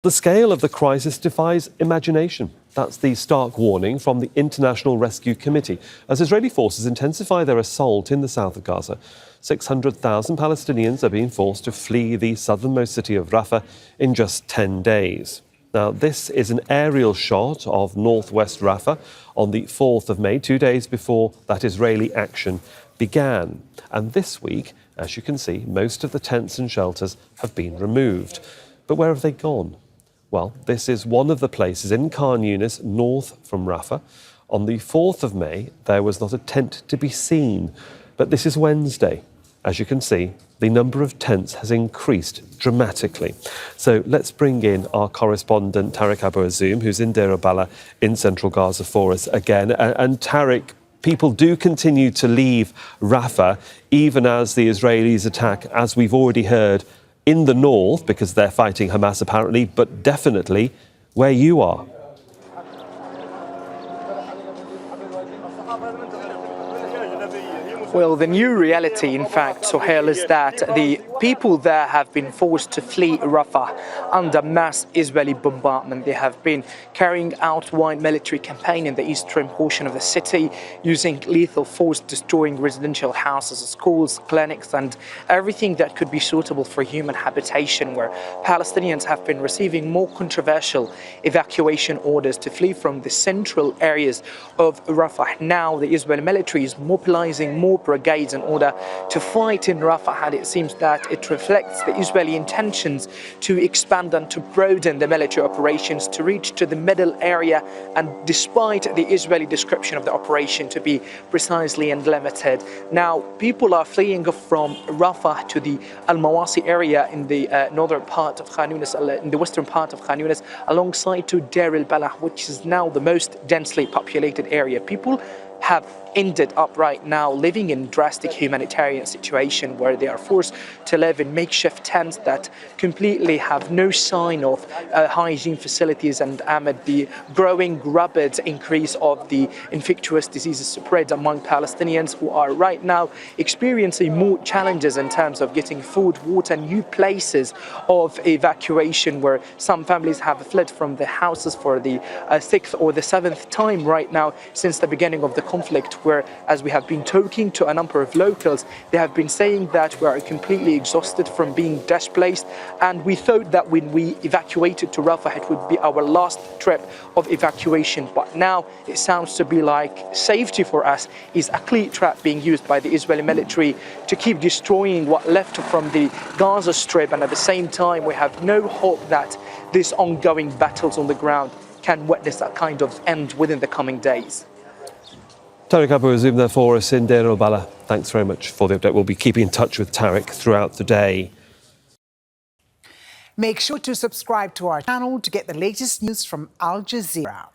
The scale of the crisis defies imagination. That's the stark warning from the International Rescue Committee as Israeli forces intensify their assault in the south of Gaza. 600,000 Palestinians are being forced to flee the southernmost city of Rafah in just 10 days. Now, this is an aerial shot of northwest Rafah on the 4th of May, 2 days before that Israeli action began. And this week, as you can see, most of the tents and shelters have been removed. But where have they gone? Well, this is one of the places in Khan Yunis, north from Rafah. On the 4th of May, there was not a tent to be seen. But this is Wednesday. As you can see, the number of tents has increased dramatically. So let's bring in our correspondent, Tariq Abu Azoum, who's in Deir al-Balah in central Gaza for us again. And Tariq, people do continue to leave Rafah, even as the Israelis attack, as we've already heard, in the north, because they're fighting Hamas apparently, but definitely where you are. Well, the new reality, in fact, Sohail, is that the people there have been forced to flee Rafah under mass Israeli bombardment. They have been carrying out wide military campaign in the eastern portion of the city, using lethal force, destroying residential houses, schools, clinics, and everything that could be suitable for human habitation, where Palestinians have been receiving more controversial evacuation orders to flee from the central areas of Rafah. Now, the Israeli military is mobilizing more brigades in order to fight in Rafah, and it seems that it reflects the Israeli intentions to expand and to broaden the military operations to reach to the middle area, and despite the Israeli description of the operation to be precisely and limited. Now, people are fleeing from Rafah to the Al-Mawasi area in the northern part of Khan Yunis, in the western part of Khan Yunis, alongside to Deir al-Balah, which is now the most densely populated area. People have ended up right now living in drastic humanitarian situation where they are forced to live in makeshift tents that completely have no sign of hygiene facilities, and amid the growing rapid increase of the infectious diseases spread among Palestinians, who are right now experiencing more challenges in terms of getting food, water, new places of evacuation, where some families have fled from their houses for the 6th or the 7th time right now since the beginning of the conflict, where, as we have been talking to a number of locals, they have been saying that we are completely exhausted from being displaced, and we thought that when we evacuated to Rafah it would be our last trip of evacuation, but now it sounds to be like safety for us is a clear trap being used by the Israeli military to keep destroying what left from the Gaza Strip, and at the same time we have no hope that these ongoing battles on the ground can witness a kind of end within the coming days. Tariq Abu Azoum there for us in Deir al-Balah. Thanks very much for the update. We'll be keeping in touch with Tariq throughout the day. Make sure to subscribe to our channel to get the latest news from Al Jazeera.